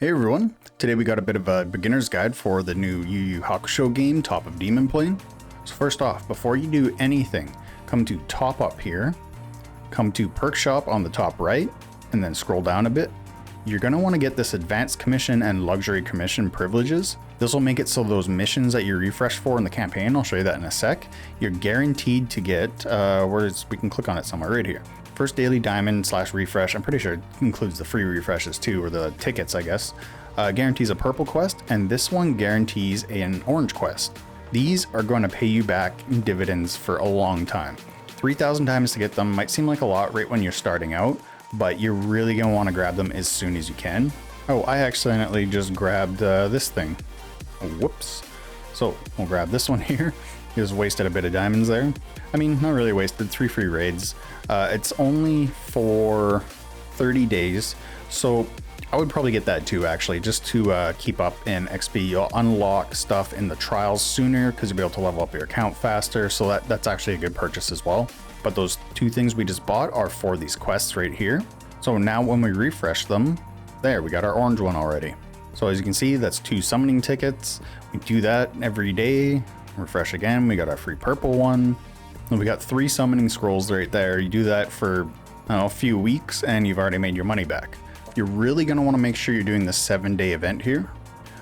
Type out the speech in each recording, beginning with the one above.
Hey everyone, today we got a bit of a beginner's guide for the new YuYu Hakusho game, Top of Demon Plane. So first off, before you do anything, come to Top Up here, come to Perk Shop on the top right, and then scroll down a bit. You're going to want to get this Advanced Commission and Luxury Commission privileges. This will make it so those missions that you refresh for in the campaign, I'll show you that in a sec, you're guaranteed to get, we can click on it somewhere right here. First daily diamond / refresh, I'm pretty sure it includes the free refreshes too, or the tickets I guess, guarantees a purple quest, and this one guarantees an orange quest. These are going to pay you back in dividends for a long time. 3,000 times to get them might seem like a lot right when you're starting out, but you're really going to want to grab them as soon as you can. Oh, I accidentally just grabbed this thing. Whoops. So we'll grab this one here. Just wasted a bit of diamonds there. I mean, not really wasted, 3 free raids. It's only for 30 days, so I would probably get that too, actually, just to keep up in XP. You'll unlock stuff in the trials sooner because you'll be able to level up your account faster, so that's actually a good purchase as well. But those 2 things we just bought are for these quests right here. So now when we refresh them, there, we got our orange one already. So as you can see, that's 2 summoning tickets. We do that every day. Refresh again, we got our free purple one. And we got 3 summoning scrolls right there. You do that for, I don't know, a few weeks and you've already made your money back. You're really going to want to make sure you're doing the 7-day event here.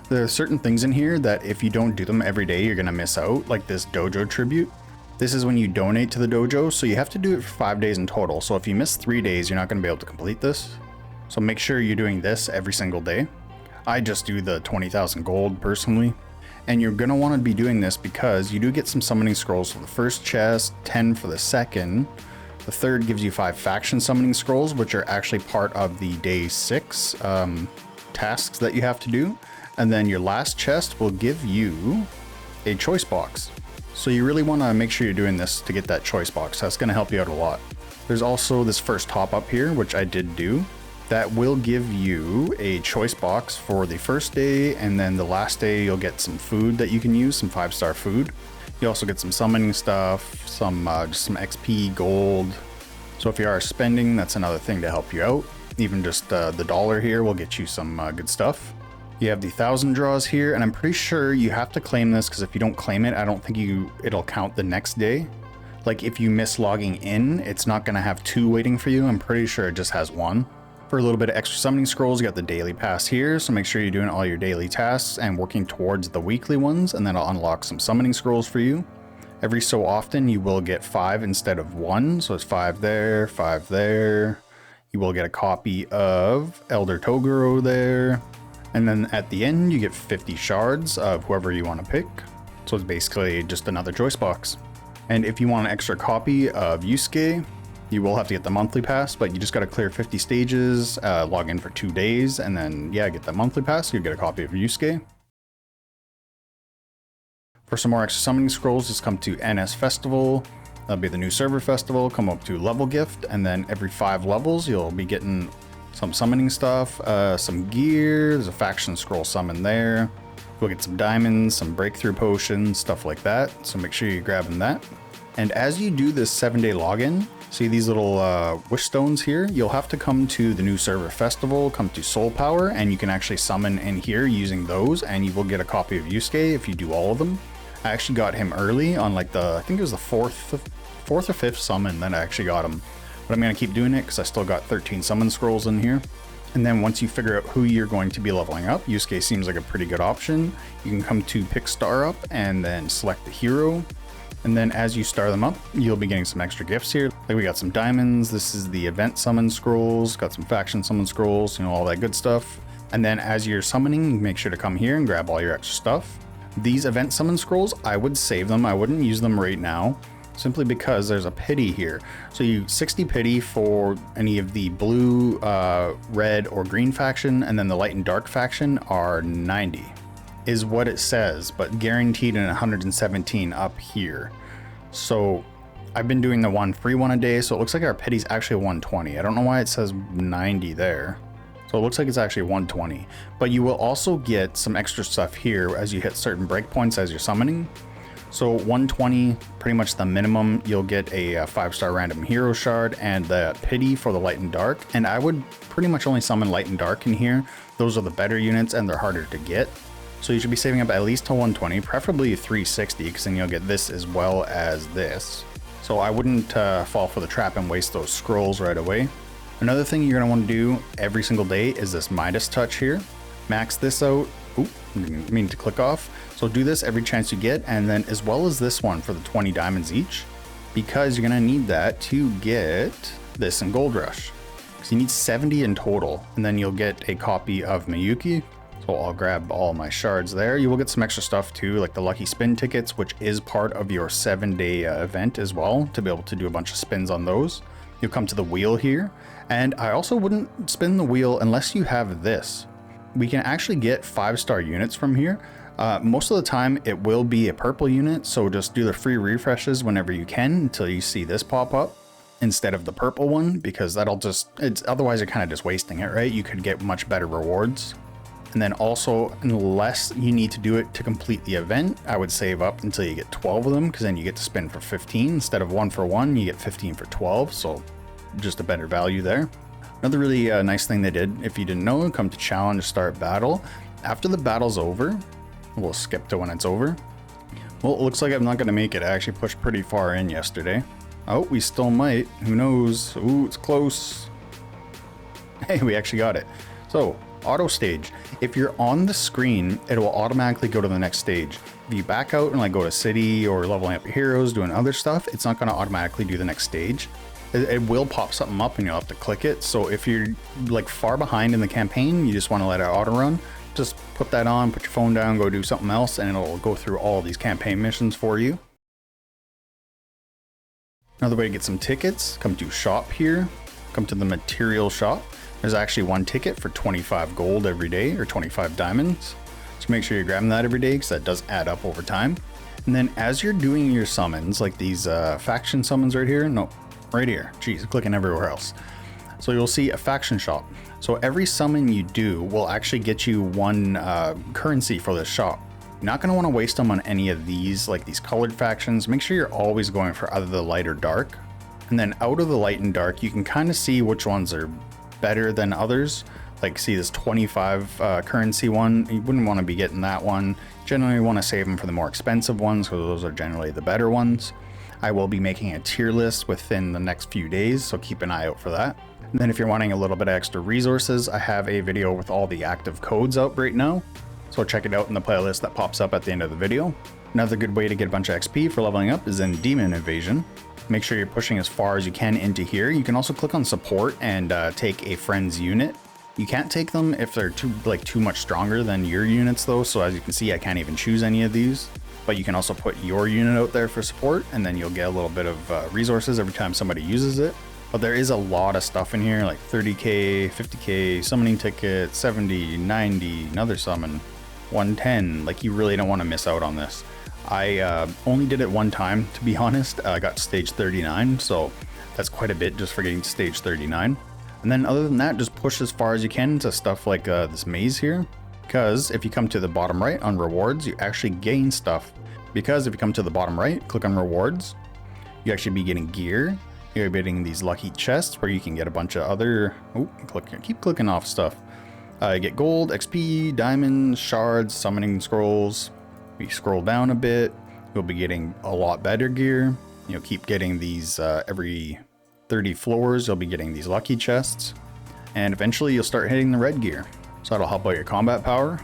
There are certain things in here that if you don't do them every day, you're going to miss out, like this dojo tribute. This is when you donate to the dojo, so you have to do it for 5 days in total. So if you miss 3 days, you're not going to be able to complete this. So make sure you're doing this every single day. I just do the 20,000 gold personally. And you're going to want to be doing this because you do get some summoning scrolls for the first chest, 10 for the second. The third gives you 5 faction summoning scrolls, which are actually part of the day 6 tasks that you have to do. And then your last chest will give you a choice box. So you really want to make sure you're doing this to get that choice box. That's going to help you out a lot. There's also this first top up here, which I did do. That will give you a choice box for the first day, and then the last day you'll get some food that you can use, some 5-star food. You also get some summoning stuff, some just some XP, gold. So if you are spending, that's another thing to help you out. Even just the $1 here will get you some good stuff. You have the 1,000 draws here, and I'm pretty sure you have to claim this because if you don't claim it, I don't think it'll count the next day. Like if you miss logging in, it's not going to have 2 waiting for you. I'm pretty sure it just has 1. For a little bit of extra summoning scrolls, you got the daily pass here, so make sure you're doing all your daily tasks and working towards the weekly ones, and then I'll unlock some summoning scrolls for you. Every so often you will get 5 instead of 1, so it's 5 there, 5 there. You will get a copy of Elder Toguro there, and then at the end you get 50 shards of whoever you want to pick. So it's basically just another choice box. And if you want an extra copy of Yusuke, you will have to get the monthly pass, but you just got to clear 50 stages, log in for 2 days, and then, yeah, get the monthly pass. You'll get a copy of Yusuke. For some more extra summoning scrolls, just come to NS Festival. That'll be the new server festival. Come up to level gift, and then every 5 levels, you'll be getting some summoning stuff, some gear. There's a faction scroll summon there. You'll get some diamonds, some breakthrough potions, stuff like that. So make sure you're grabbing that. And as you do this 7-day login, see these little wish stones here? You'll have to come to the new server festival, come to Soul Power, and you can actually summon in here using those, and you will get a copy of Yusuke if you do all of them. I actually got him early on like I think it was the 4th or 5th summon that I actually got him. But I'm going to keep doing it because I still got 13 summon scrolls in here. And then once you figure out who you're going to be leveling up, Yusuke seems like a pretty good option. You can come to pick star up and then select the hero. And then as you star them up, you'll be getting some extra gifts here. Like we got some diamonds. This is the event summon scrolls, got some faction summon scrolls, you know, all that good stuff. And then as you're summoning, make sure to come here and grab all your extra stuff. These event summon scrolls, I would save them. I wouldn't use them right now, simply because there's a pity here. So you 60 pity for any of the blue, red, or green faction, and then the light and dark faction are 90. Is what it says, but guaranteed in 117 up here. So I've been doing the 1 free one a day, so it looks like our pity's actually 120. I don't know why it says 90 there. So it looks like it's actually 120. But you will also get some extra stuff here as you hit certain breakpoints as you're summoning. So 120, pretty much the minimum. You'll get a 5-star random hero shard and the pity for the light and dark. And I would pretty much only summon light and dark in here. those are the better units and they're harder to get. So you should be saving up at least to 120, preferably 360, because then you'll get this as well as this. So I wouldn't fall for the trap and waste those scrolls right away. Another thing you're going to want to do every single day is this Midas touch here. Max this out. Oop, didn't mean to click off. So do this every chance you get, and then as well as this one for the 20 diamonds each, because you're going to need that to get this in Gold Rush. So you need 70 in total, and then you'll get a copy of Miyuki. So I'll grab all my shards there. You will get some extra stuff too, like the lucky spin tickets, which is part of your 7-day event as well, to be able to do a bunch of spins on those. You'll come to the wheel here, and I also wouldn't spin the wheel unless you have this. We can actually get 5-star units from here. Most of the time it will be a purple unit, so just do the free refreshes whenever you can until you see this pop up instead of the purple one, because that'll just, otherwise you're kind of just wasting it, right? You could get much better rewards. And then also, unless you need to do it to complete the event, I would save up until you get 12 of them, because then you get to spin for 15 instead of 1 for 1, you get 15 for 12. So just a better value there. Another really nice thing they did, if you didn't know, come to challenge, start battle. After the battle's over, we'll skip to when it's over. Well, it looks like I'm not going to make it. I actually pushed pretty far in yesterday. Oh, we still might. Who knows? Ooh, it's close. Hey, we actually got it. So, auto stage. If you're on the screen, it will automatically go to the next stage. If you back out and like go to city or leveling up your heroes, doing other stuff, it's not going to automatically do the next stage. It will pop something up and you'll have to click it. So if you're like far behind in the campaign, you just want to let it auto run, just put that on, put your phone down, go do something else, and it'll go through all these campaign missions for you. Another way to get some tickets, come to shop here, come to the material shop. There's actually one ticket for 25 gold every day, or 25 diamonds. So make sure you're grabbing that every day, because that does add up over time. And then as you're doing your summons, like these faction summons right here, no, right here, geez, clicking everywhere else. So you'll see a faction shop. So every summon you do will actually get you one currency for this shop. You're not going to want to waste them on any of these, like these colored factions. Make sure you're always going for either the light or dark. And then out of the light and dark, you can kind of see which ones are better than others. Like see this 25 currency one, you wouldn't want to be getting that one. Generally want to save them for the more expensive ones, because those are generally the better ones. I will be making a tier list within the next few days, so keep an eye out for that. And then if you're wanting a little bit of extra resources, I have a video with all the active codes out right now. So check it out in the playlist that pops up at the end of the video. Another good way to get a bunch of XP for leveling up is in Demon Invasion. Make sure you're pushing as far as you can into here. You can also click on support and take a friend's unit. You can't take them if they're too much stronger than your units though. So as you can see, I can't even choose any of these. But you can also put your unit out there for support, and then you'll get a little bit of resources every time somebody uses it. But there is a lot of stuff in here, like 30k, 50k, summoning ticket, 70, 90, another summon, 110. Like, you really don't want to miss out on this. I only did it one time, to be honest. I got to stage 39, so that's quite a bit just for getting to stage 39. And then other than that, just push as far as you can to stuff like this maze here. Because if you come to the bottom right on rewards, you actually gain stuff. Because if you come to the bottom right, click on rewards, you actually be getting gear. You're getting these lucky chests where you can get a bunch of other, keep clicking off stuff. You get gold, XP, diamonds, shards, summoning scrolls. If you scroll down a bit, you'll be getting a lot better gear. You'll keep getting these every 30 floors, you'll be getting these lucky chests. And eventually you'll start hitting the red gear. So that'll help out your combat power.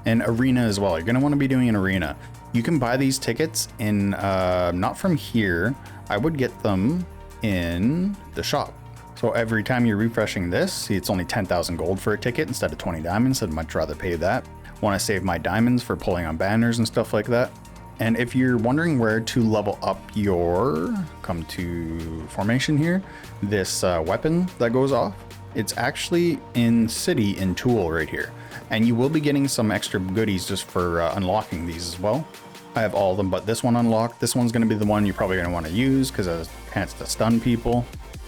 And arena as well. You're going to want to be doing an arena. You can buy these tickets in, not from here. I would get them in the shop. So every time you're refreshing this, see it's only 10,000 gold for a ticket instead of 20 diamonds. I'd much rather pay that. Want to save my diamonds for pulling on banners and stuff like that. And if you're wondering where to level up your, come to formation here, this weapon that goes off, it's actually in city in tool right here. And you will be getting some extra goodies just for unlocking these as well. I have all of them but this one unlocked. This one's going to be the one you're probably going to want to use because it has a chance to stun people,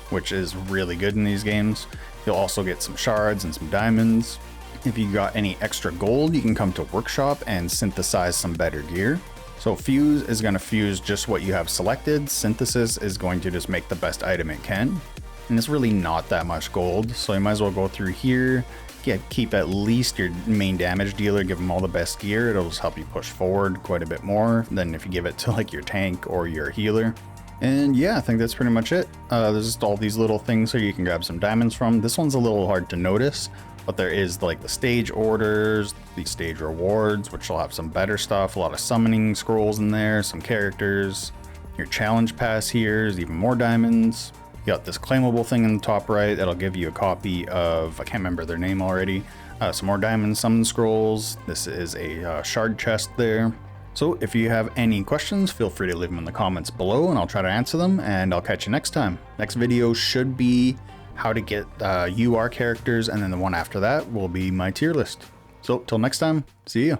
which is really good in these games. You'll also get some shards and some diamonds. If you got any extra gold, you can come to workshop and synthesize some better gear. So fuse is going to fuse just what you have selected. Synthesis is going to just make the best item it can. And it's really not that much gold, so you might as well go through here, keep at least your main damage dealer, give them all the best gear. It'll just help you push forward quite a bit more than if you give it to like your tank or your healer. And yeah, I think that's pretty much it. There's just all these little things here you can grab some diamonds from. This one's a little hard to notice, but there is like the stage orders, the stage rewards, which will have some better stuff, a lot of summoning scrolls in there, some characters. Your challenge pass here is even more diamonds. You got this claimable thing in the top right that'll give you a copy of, I can't remember their name already, some more diamond summon scrolls. This is a shard chest there. So if you have any questions, feel free to leave them in the comments below and I'll try to answer them, and I'll catch you next time. Next video should be how to get UR characters, and then the one after that will be my tier list. So till next time, see ya.